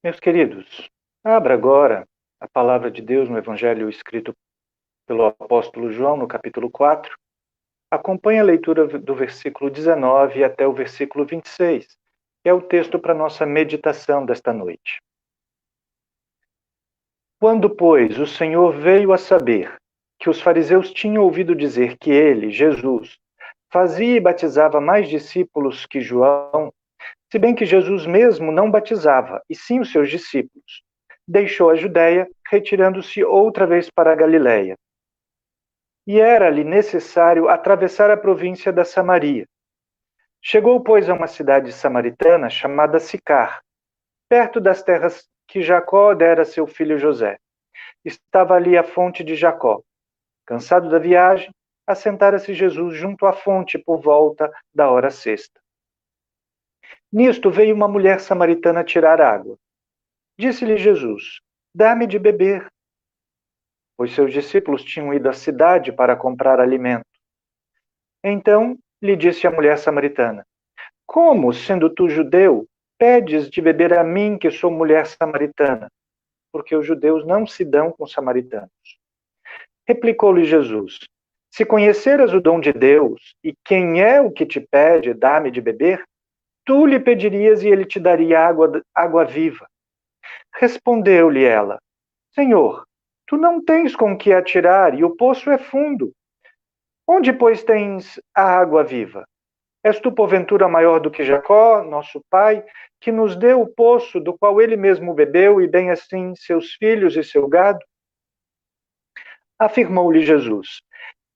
Meus queridos, abra agora a palavra de Deus no Evangelho escrito pelo apóstolo João, no capítulo 4. Acompanhe a leitura do versículo 19 até o versículo 26, que é o texto para nossa meditação desta noite. Quando, pois, o Senhor veio a saber que os fariseus tinham ouvido dizer que ele, Jesus, fazia e batizava mais discípulos que João, se bem que Jesus mesmo não batizava, e sim os seus discípulos, deixou a Judéia, retirando-se outra vez para a Galiléia. E era-lhe necessário atravessar a província da Samaria. Chegou, pois, a uma cidade samaritana chamada Sicar, perto das terras que Jacó dera a seu filho José. Estava ali a fonte de Jacó. Cansado da viagem, assentara-se Jesus junto à fonte por volta da hora sexta. Nisto veio uma mulher samaritana tirar água. Disse-lhe Jesus: Dá-me de beber. Pois seus discípulos tinham ido à cidade para comprar alimento. Então lhe disse a mulher samaritana: Como, sendo tu judeu, pedes de beber a mim, que sou mulher samaritana? Porque os judeus não se dão com os samaritanos. Replicou-lhe Jesus: Se conheceras o dom de Deus, e quem é o que te pede, dá-me de beber, tu lhe pedirias e ele te daria água viva. Respondeu-lhe ela: Senhor, tu não tens com que atirar, e o poço é fundo. Onde, pois, tens a água viva? És tu, porventura, maior do que Jacó, nosso pai, que nos deu o poço do qual ele mesmo bebeu, e bem assim seus filhos e seu gado? Afirmou-lhe Jesus: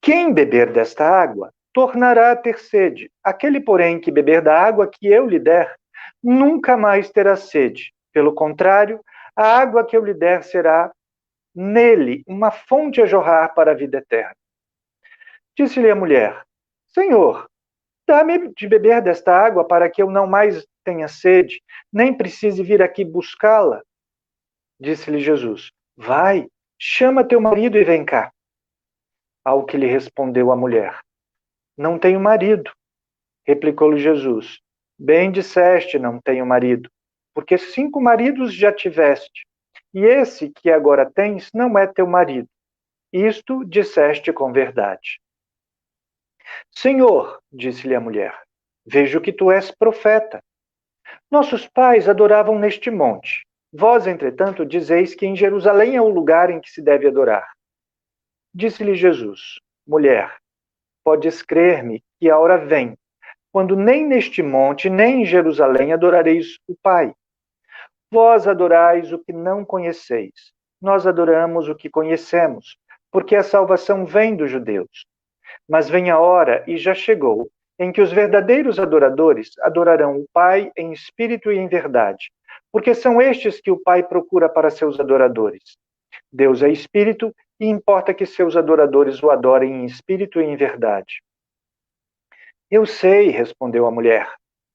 Quem beber desta água, tornará a ter sede. Aquele, porém, que beber da água que eu lhe der, nunca mais terá sede. Pelo contrário, a água que eu lhe der será nele uma fonte a jorrar para a vida eterna. Disse-lhe a mulher: Senhor, dá-me de beber desta água para que eu não mais tenha sede, nem precise vir aqui buscá-la. Disse-lhe Jesus: Vai, chama teu marido e vem cá. Ao que lhe respondeu a mulher: Não tenho marido. Replicou-lhe Jesus: Bem disseste, não tenho marido, porque 5 maridos já tiveste, e esse que agora tens não é teu marido. Isto disseste com verdade. Senhor, disse-lhe a mulher, vejo que tu és profeta. Nossos pais adoravam neste monte. Vós, entretanto, dizeis que em Jerusalém é o lugar em que se deve adorar. Disse-lhe Jesus: Mulher, podes crer-me que a hora vem, quando nem neste monte, nem em Jerusalém adorareis o Pai. Vós adorais o que não conheceis. Nós adoramos o que conhecemos, porque a salvação vem dos judeus. Mas vem a hora, e já chegou, em que os verdadeiros adoradores adorarão o Pai em espírito e em verdade, porque são estes que o Pai procura para seus adoradores. Deus é espírito, e importa que seus adoradores o adorem em espírito e em verdade. Eu sei, respondeu a mulher,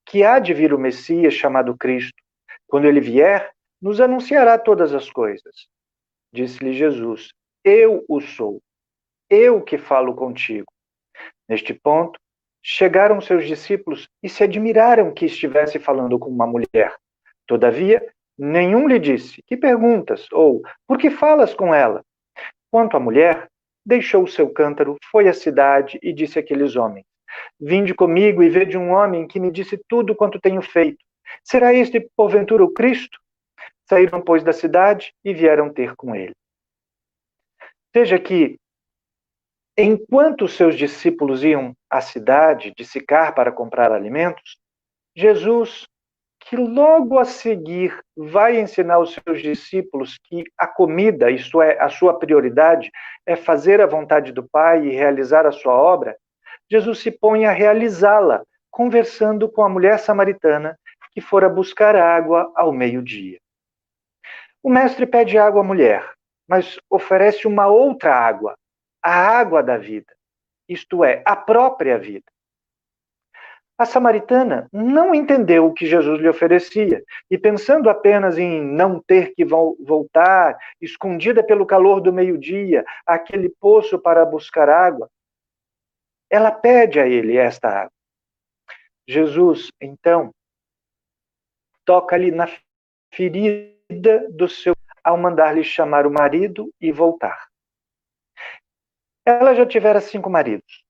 que há de vir o Messias chamado Cristo. Quando ele vier, nos anunciará todas as coisas. Disse-lhe Jesus: Eu o sou, eu que falo contigo. Neste ponto, chegaram seus discípulos e se admiraram que estivesse falando com uma mulher. Todavia, nenhum lhe disse: Que perguntas? Ou por que falas com ela? Quanto à mulher, deixou o seu cântaro, foi à cidade e disse àqueles homens: Vinde comigo e vede um homem que me disse tudo quanto tenho feito. Será este, porventura, o Cristo? Saíram, pois, da cidade e vieram ter com ele. Veja que, enquanto seus discípulos iam à cidade de Sicar para comprar alimentos, Jesus, que logo a seguir vai ensinar aos seus discípulos que a comida, isto é, a sua prioridade, é fazer a vontade do Pai e realizar a sua obra, Jesus se põe a realizá-la, conversando com a mulher samaritana que fora buscar água ao meio-dia. O mestre pede água à mulher, mas oferece uma outra água, a água da vida, isto é, a própria vida. A samaritana não entendeu o que Jesus lhe oferecia e, pensando apenas em não ter que voltar, escondida pelo calor do meio-dia, àquele poço para buscar água, ela pede a ele esta água. Jesus, então, toca-lhe na ferida do seu ao mandar-lhe chamar o marido e voltar. Ela já tivera 5 maridos,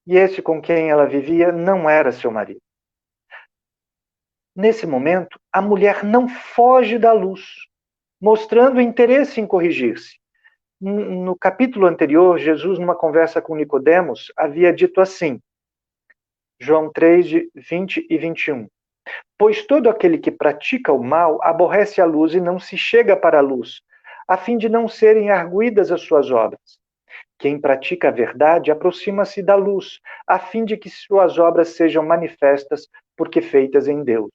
e esse com quem ela vivia não era seu marido. Nesse momento, a mulher não foge da luz, mostrando interesse em corrigir-se. No capítulo anterior, Jesus, numa conversa com Nicodemos, havia dito assim, João 3, 20 e 21. Pois todo aquele que pratica o mal aborrece a luz e não se chega para a luz, a fim de não serem arguidas as suas obras. Quem pratica a verdade aproxima-se da luz, a fim de que suas obras sejam manifestas, porque feitas em Deus.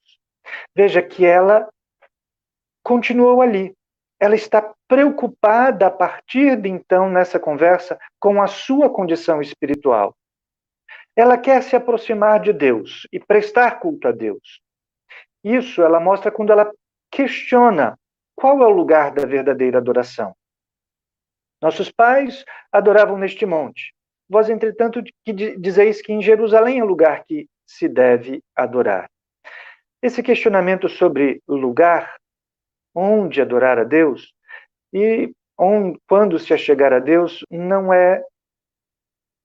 Veja que ela continuou ali. Ela está preocupada a partir de então, nessa conversa, com a sua condição espiritual. Ela quer se aproximar de Deus e prestar culto a Deus. Isso ela mostra quando ela questiona qual é o lugar da verdadeira adoração. Nossos pais adoravam neste monte. Vós, entretanto, dizeis que em Jerusalém é o lugar que se deve adorar. Esse questionamento sobre o lugar onde adorar a Deus e quando se achegar a Deus não é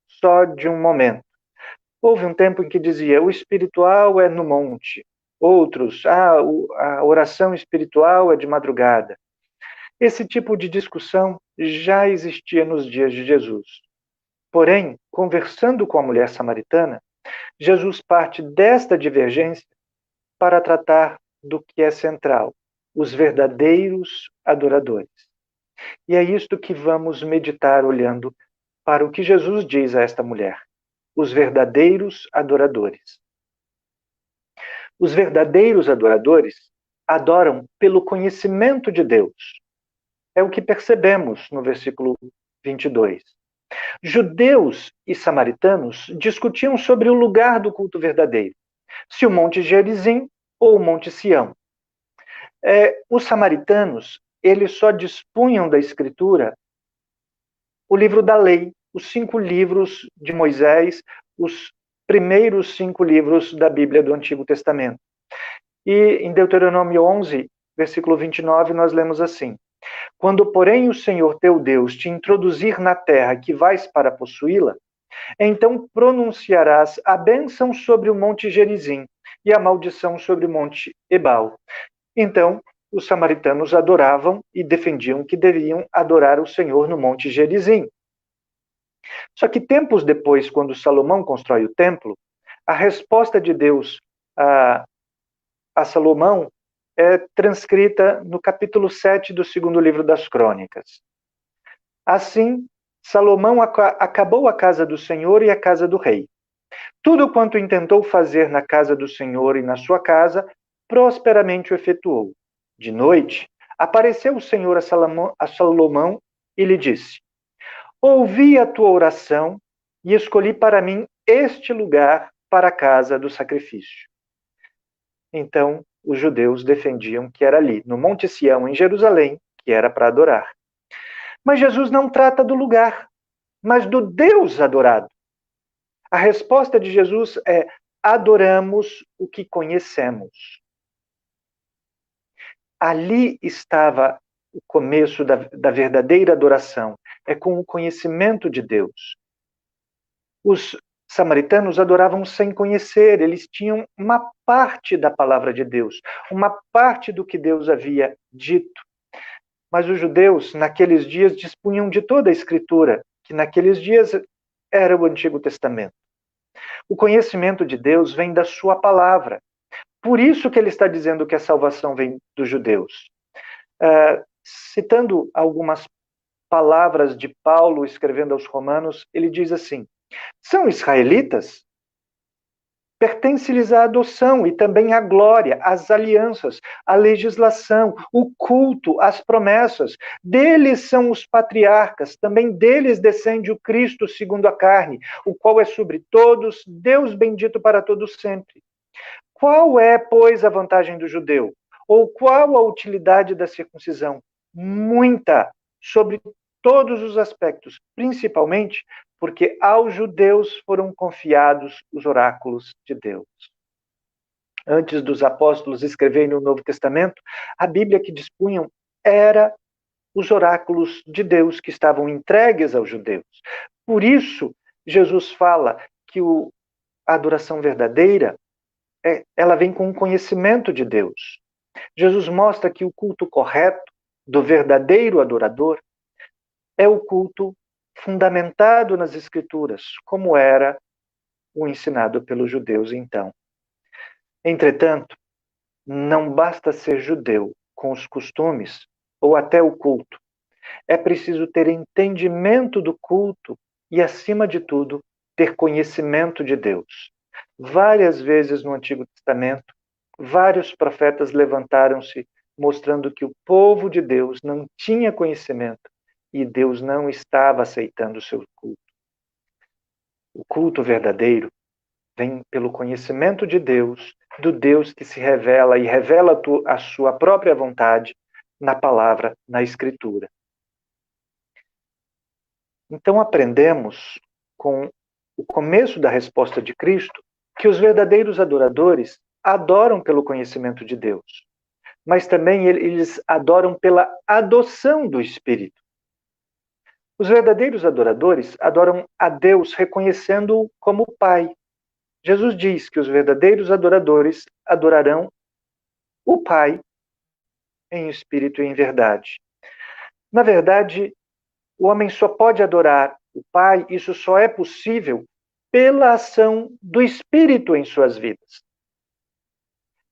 só de um momento. Houve um tempo em que dizia o espiritual é no monte. Outros, a oração espiritual é de madrugada. Esse tipo de discussão já existia nos dias de Jesus. Porém, conversando com a mulher samaritana, Jesus parte desta divergência para tratar do que é central, os verdadeiros adoradores. E é isto que vamos meditar olhando para o que Jesus diz a esta mulher, os verdadeiros adoradores. Os verdadeiros adoradores adoram pelo conhecimento de Deus. É o que percebemos no versículo 22. Judeus e samaritanos discutiam sobre o lugar do culto verdadeiro, se o Monte Gerizim ou o Monte Sião. Os samaritanos, eles só dispunham da Escritura o livro da lei, os 5 livros de Moisés, os primeiros 5 livros da Bíblia do Antigo Testamento. E em Deuteronômio 11, versículo 29, nós lemos assim: Quando, porém, o Senhor teu Deus te introduzir na terra que vais para possuí-la, então pronunciarás a bênção sobre o monte Gerizim e a maldição sobre o monte Ebal. Então, os samaritanos adoravam e defendiam que deviam adorar o Senhor no monte Gerizim. Só que tempos depois, quando Salomão constrói o templo, a resposta de Deus a Salomão é transcrita no capítulo 7 do 2º livro das Crônicas. Assim, Salomão acabou a casa do Senhor e a casa do rei. Tudo quanto intentou fazer na casa do Senhor e na sua casa, prosperamente o efetuou. De noite, apareceu o Senhor a Salomão e lhe disse: Ouvi a tua oração e escolhi para mim este lugar para a casa do sacrifício. Então, os judeus defendiam que era ali, no Monte Sião, em Jerusalém, que era para adorar. Mas Jesus não trata do lugar, mas do Deus adorado. A resposta de Jesus é: adoramos o que conhecemos. Ali estava o começo da verdadeira adoração, é com o conhecimento de Deus. Os samaritanos adoravam sem conhecer, eles tinham uma parte da palavra de Deus, uma parte do que Deus havia dito. Mas os judeus, naqueles dias, dispunham de toda a Escritura, que naqueles dias era o Antigo Testamento. O conhecimento de Deus vem da sua palavra. Por isso que ele está dizendo que a salvação vem dos judeus. Citando algumas palavras de Paulo escrevendo aos Romanos, ele diz assim: são israelitas? Pertence-lhes a adoção e também a glória, as alianças, a legislação, o culto, as promessas. Deles são os patriarcas, também deles descende o Cristo segundo a carne, o qual é sobre todos, Deus bendito para todos sempre. Qual é, pois, a vantagem do judeu? Ou qual a utilidade da circuncisão? Muita, sobre todos os aspectos, principalmente porque aos judeus foram confiados os oráculos de Deus. Antes dos apóstolos escreverem no Novo Testamento, a Bíblia que dispunham era os oráculos de Deus que estavam entregues aos judeus. Por isso, Jesus fala que a adoração verdadeira, ela vem com o conhecimento de Deus. Jesus mostra que o culto correto do verdadeiro adorador é o culto fundamentado nas Escrituras, como era o ensinado pelos judeus então. Entretanto, não basta ser judeu com os costumes ou até o culto. É preciso ter entendimento do culto e, acima de tudo, ter conhecimento de Deus. Várias vezes no Antigo Testamento, vários profetas levantaram-se mostrando que o povo de Deus não tinha conhecimento e Deus não estava aceitando o seu culto. O culto verdadeiro vem pelo conhecimento de Deus, do Deus que se revela e revela a sua própria vontade na palavra, na Escritura. Então aprendemos com o começo da resposta de Cristo que os verdadeiros adoradores adoram pelo conhecimento de Deus, mas também eles adoram pela adoção do Espírito. Os verdadeiros adoradores adoram a Deus reconhecendo-o como Pai. Jesus diz que os verdadeiros adoradores adorarão o Pai em espírito e em verdade. Na verdade, o homem só pode adorar o Pai, isso só é possível pela ação do Espírito em suas vidas.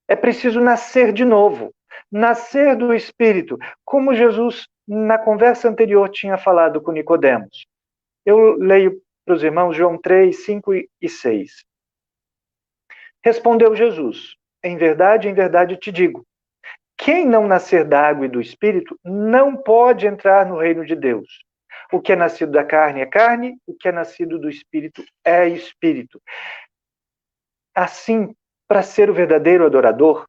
É preciso nascer de novo, nascer do Espírito, como Jesus, na conversa anterior, tinha falado com Nicodemos. Eu leio para os irmãos João 3, 5 e 6. Respondeu Jesus: em verdade te digo, quem não nascer da água e do Espírito não pode entrar no reino de Deus. O que é nascido da carne é carne, o que é nascido do Espírito é Espírito. Assim, para ser o verdadeiro adorador,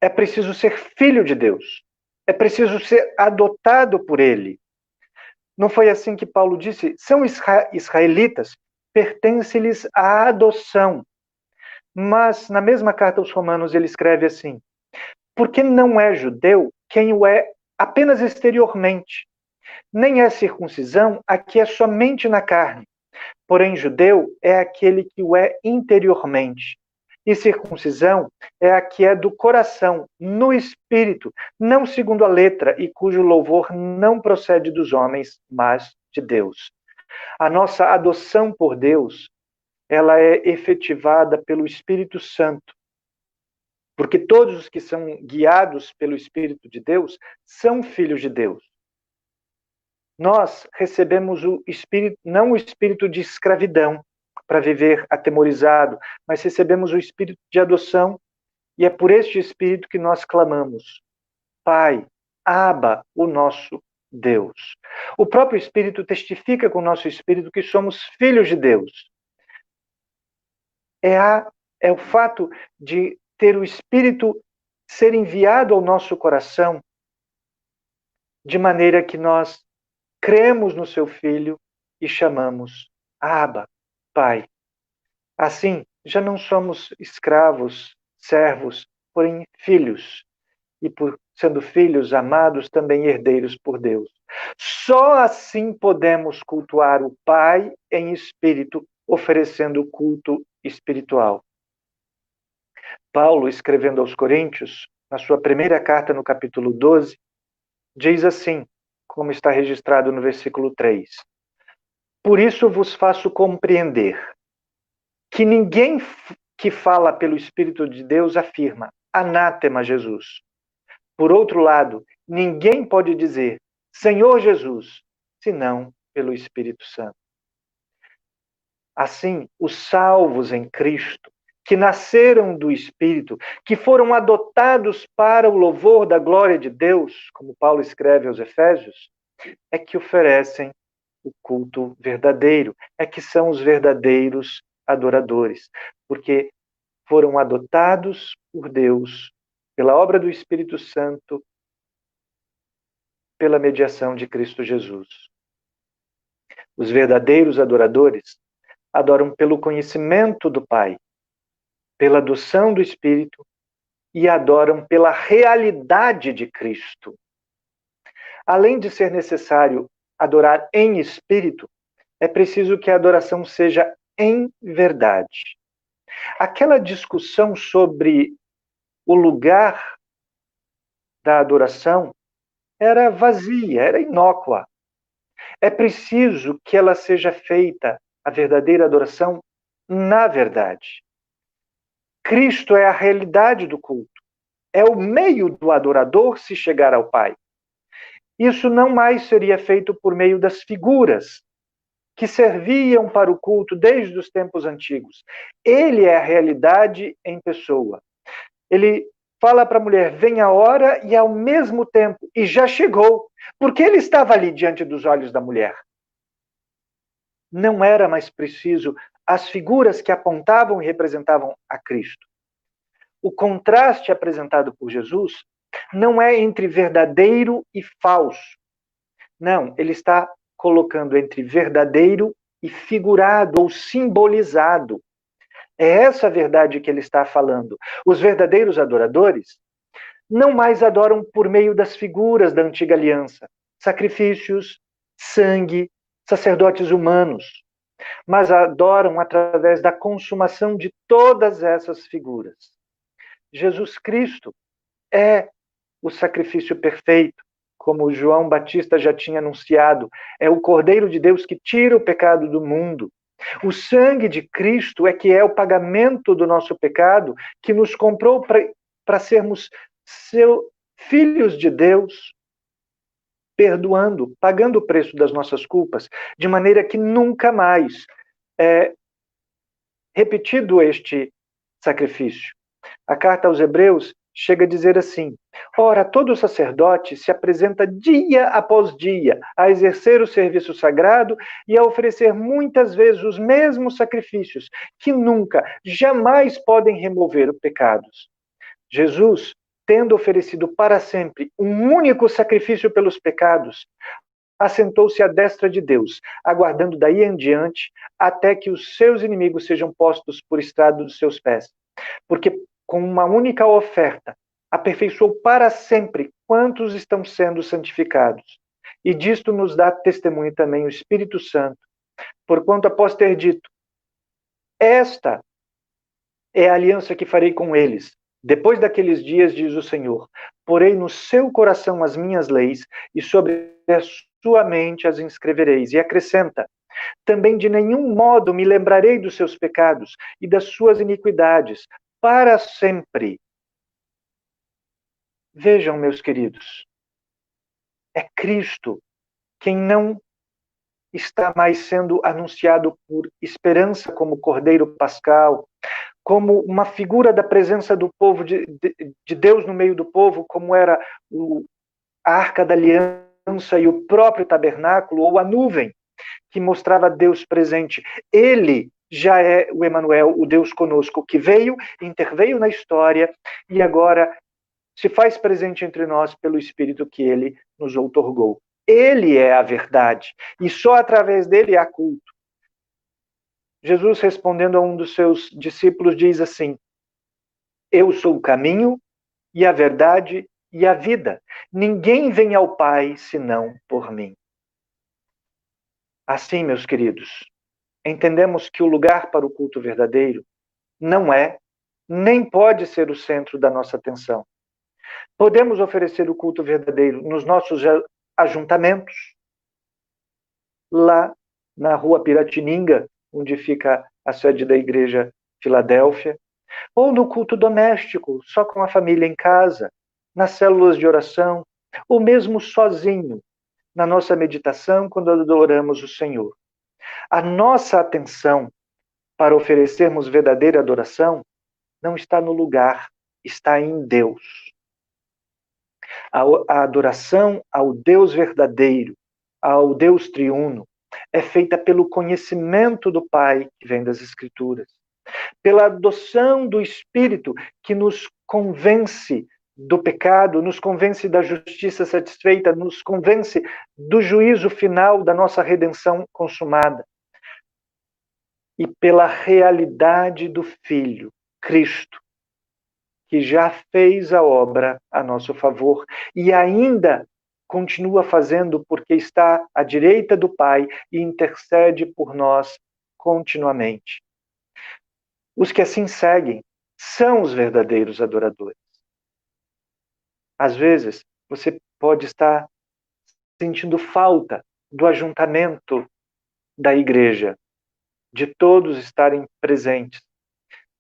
é preciso ser filho de Deus. É preciso ser adotado por Ele. Não foi assim que Paulo disse? São israelitas, pertence-lhes a adoção. Mas, na mesma carta aos Romanos, ele escreve assim: porque não é judeu quem o é apenas exteriormente, nem é circuncisão a que é somente na carne. Porém, judeu é aquele que o é interiormente. E circuncisão é a que é do coração, no espírito, não segundo a letra, e cujo louvor não procede dos homens, mas de Deus. A nossa adoção por Deus, ela é efetivada pelo Espírito Santo. Porque todos os que são guiados pelo Espírito de Deus são filhos de Deus. Nós recebemos o Espírito, não o espírito de escravidão, para viver atemorizado, mas recebemos o Espírito de adoção, e é por este Espírito que nós clamamos: Pai, Abba, o nosso Deus. O próprio Espírito testifica com o nosso Espírito que somos filhos de Deus. É o fato de ter o Espírito ser enviado ao nosso coração, de maneira que nós cremos no seu Filho e chamamos Abba, Pai. Assim, já não somos escravos, servos, porém filhos. E por sendo filhos amados, também herdeiros por Deus. Só assim podemos cultuar o Pai em espírito, oferecendo o culto espiritual. Paulo, escrevendo aos Coríntios, na sua primeira carta, no capítulo 12, diz assim, como está registrado no versículo 3: por isso vos faço compreender que ninguém que fala pelo Espírito de Deus afirma, anátema Jesus. Por outro lado, ninguém pode dizer, Senhor Jesus, senão pelo Espírito Santo. Assim, os salvos em Cristo, que nasceram do Espírito, que foram adotados para o louvor da glória de Deus, como Paulo escreve aos Efésios, é que oferecem o culto verdadeiro, é que são os verdadeiros adoradores, porque foram adotados por Deus pela obra do Espírito Santo, pela mediação de Cristo Jesus. Os verdadeiros adoradores adoram pelo conhecimento do Pai, pela adoção do Espírito e adoram pela realidade de Cristo. Além de ser necessário adorar em espírito, é preciso que a adoração seja em verdade. Aquela discussão sobre o lugar da adoração era vazia, era inócua. É preciso que ela seja feita, a verdadeira adoração, na verdade. Cristo é a realidade do culto. É o meio do adorador se chegar ao Pai. Isso não mais seria feito por meio das figuras que serviam para o culto desde os tempos antigos. Ele é a realidade em pessoa. Ele fala para a mulher, vem a hora e ao mesmo tempo, e já chegou, porque ele estava ali diante dos olhos da mulher. Não era mais preciso as figuras que apontavam e representavam a Cristo. O contraste apresentado por Jesus não é entre verdadeiro e falso. Não, ele está colocando entre verdadeiro e figurado ou simbolizado. É essa a verdade que ele está falando. Os verdadeiros adoradores não mais adoram por meio das figuras da antiga aliança, sacrifícios, sangue, sacerdotes humanos, mas adoram através da consumação de todas essas figuras. Jesus Cristo é o sacrifício perfeito, como João Batista já tinha anunciado, é o Cordeiro de Deus que tira o pecado do mundo. O sangue de Cristo é que é o pagamento do nosso pecado, que nos comprou para sermos filhos de Deus, perdoando, pagando o preço das nossas culpas, de maneira que nunca mais é repetido este sacrifício. A carta aos Hebreus chega a dizer assim: ora, todo sacerdote se apresenta dia após dia a exercer o serviço sagrado e a oferecer muitas vezes os mesmos sacrifícios, que nunca, jamais podem remover os pecados. Jesus, tendo oferecido para sempre um único sacrifício pelos pecados, assentou-se à destra de Deus, aguardando daí em diante até que os seus inimigos sejam postos por estrado dos seus pés. Porque com uma única oferta, aperfeiçoou para sempre quantos estão sendo santificados. E disto nos dá testemunho também o Espírito Santo, porquanto após ter dito, esta é a aliança que farei com eles. Depois daqueles dias, diz o Senhor, porei no seu coração as minhas leis e sobre a sua mente as inscrevereis. E acrescenta, também de nenhum modo me lembrarei dos seus pecados e das suas iniquidades, para sempre. Vejam, meus queridos, é Cristo quem não está mais sendo anunciado por esperança como Cordeiro Pascal, como uma figura da presença do povo de Deus no meio do povo, como era a Arca da Aliança e o próprio tabernáculo, ou a nuvem que mostrava Deus presente. Ele já é o Emanuel, o Deus conosco, que veio, interveio na história e agora se faz presente entre nós pelo Espírito que ele nos outorgou. Ele é a verdade e só através dele há culto. Jesus, respondendo a um dos seus discípulos, diz assim, eu sou o caminho e a verdade e a vida. Ninguém vem ao Pai senão por mim. Assim, meus queridos, entendemos que o lugar para o culto verdadeiro não é, nem pode ser o centro da nossa atenção. Podemos oferecer o culto verdadeiro nos nossos ajuntamentos, lá na rua Piratininga, onde fica a sede da igreja Filadélfia, ou no culto doméstico, só com a família em casa, nas células de oração, ou mesmo sozinho, na nossa meditação, quando adoramos o Senhor. A nossa atenção para oferecermos verdadeira adoração não está no lugar, está em Deus. A adoração ao Deus verdadeiro, ao Deus triuno, é feita pelo conhecimento do Pai, que vem das Escrituras, pela adoção do Espírito, que nos convence do pecado, nos convence da justiça satisfeita, nos convence do juízo final da nossa redenção consumada. E pela realidade do Filho, Cristo, que já fez a obra a nosso favor e ainda continua fazendo porque está à direita do Pai e intercede por nós continuamente. Os que assim seguem são os verdadeiros adoradores. Às vezes, você pode estar sentindo falta do ajuntamento da igreja, de todos estarem presentes.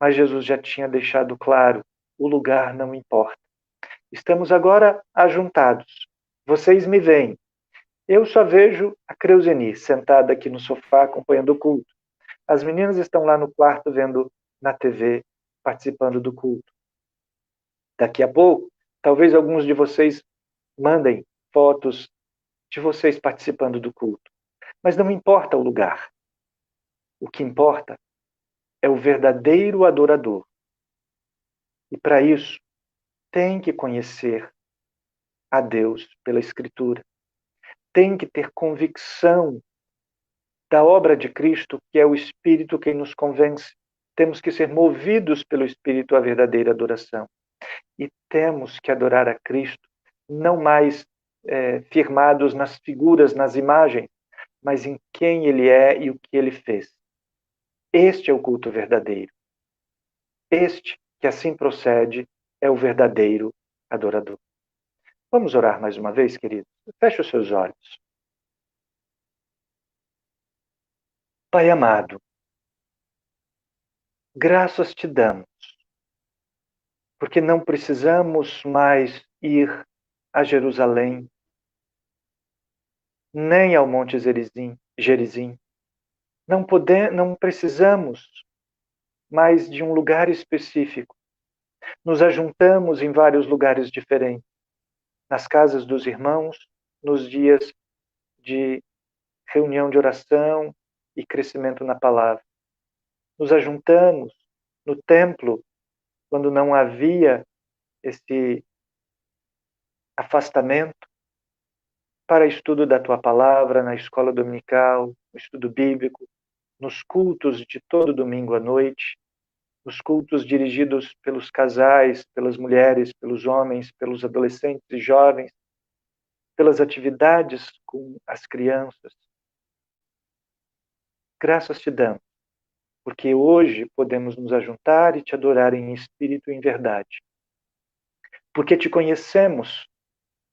Mas Jesus já tinha deixado claro, o lugar não importa. Estamos agora ajuntados. Vocês me veem. Eu só vejo a Creuzeni sentada aqui no sofá acompanhando o culto. As meninas estão lá no quarto vendo na TV, participando do culto. Daqui a pouco, talvez alguns de vocês mandem fotos de vocês participando do culto. Mas não importa o lugar. O que importa é o verdadeiro adorador. E para isso, tem que conhecer a Deus pela Escritura. Tem que ter convicção da obra de Cristo, que é o Espírito quem nos convence. Temos que ser movidos pelo Espírito à verdadeira adoração. E temos que adorar a Cristo, não mais firmados nas figuras, nas imagens, mas em quem Ele é e o que Ele fez. Este é o culto verdadeiro. Este, que assim procede, é o verdadeiro adorador. Vamos orar mais uma vez, queridos? Feche os seus olhos. Pai amado, graças te damos, porque não precisamos mais ir a Jerusalém, nem ao Monte Gerizim. Não precisamos mais de um lugar específico. Nos ajuntamos em vários lugares diferentes, nas casas dos irmãos, nos dias de reunião de oração e crescimento na palavra. Nos ajuntamos no templo, quando não havia esse afastamento, para estudo da tua palavra, na escola dominical, no estudo bíblico, nos cultos de todo domingo à noite, nos cultos dirigidos pelos casais, pelas mulheres, pelos homens, pelos adolescentes e jovens, pelas atividades com as crianças. Graças te damos, porque hoje podemos nos ajuntar e te adorar em espírito e em verdade. Porque te conhecemos,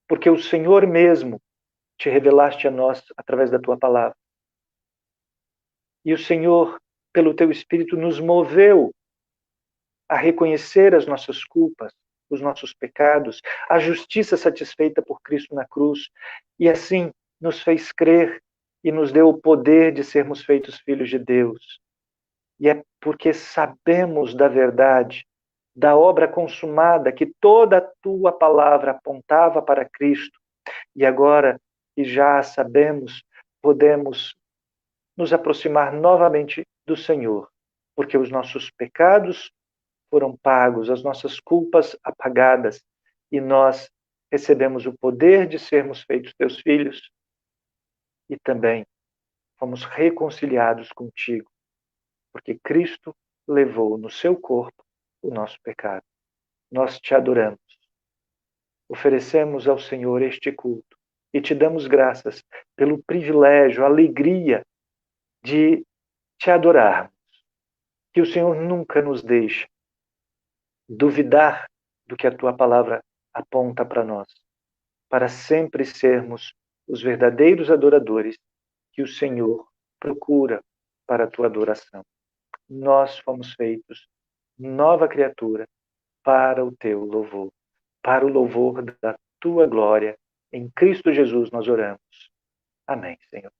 porque o Senhor mesmo te revelaste a nós através da tua palavra. E o Senhor, pelo teu Espírito, nos moveu a reconhecer as nossas culpas, os nossos pecados, a justiça satisfeita por Cristo na cruz, e assim nos fez crer e nos deu o poder de sermos feitos filhos de Deus. E é porque sabemos da verdade, da obra consumada, que toda a tua palavra apontava para Cristo, e agora que já sabemos, podemos nos aproximar novamente do Senhor, porque os nossos pecados foram pagos, as nossas culpas apagadas, e nós recebemos o poder de sermos feitos teus filhos e também fomos reconciliados contigo, porque Cristo levou no seu corpo o nosso pecado. Nós te adoramos. Oferecemos ao Senhor este culto e te damos graças pelo privilégio, a alegria de te adorarmos. Que o Senhor nunca nos deixe duvidar do que a tua palavra aponta para nós, para sempre sermos os verdadeiros adoradores que o Senhor procura para a tua adoração. Nós fomos feitos nova criatura para o teu louvor, para o louvor da tua glória. Em Cristo Jesus nós oramos. Amém, Senhor.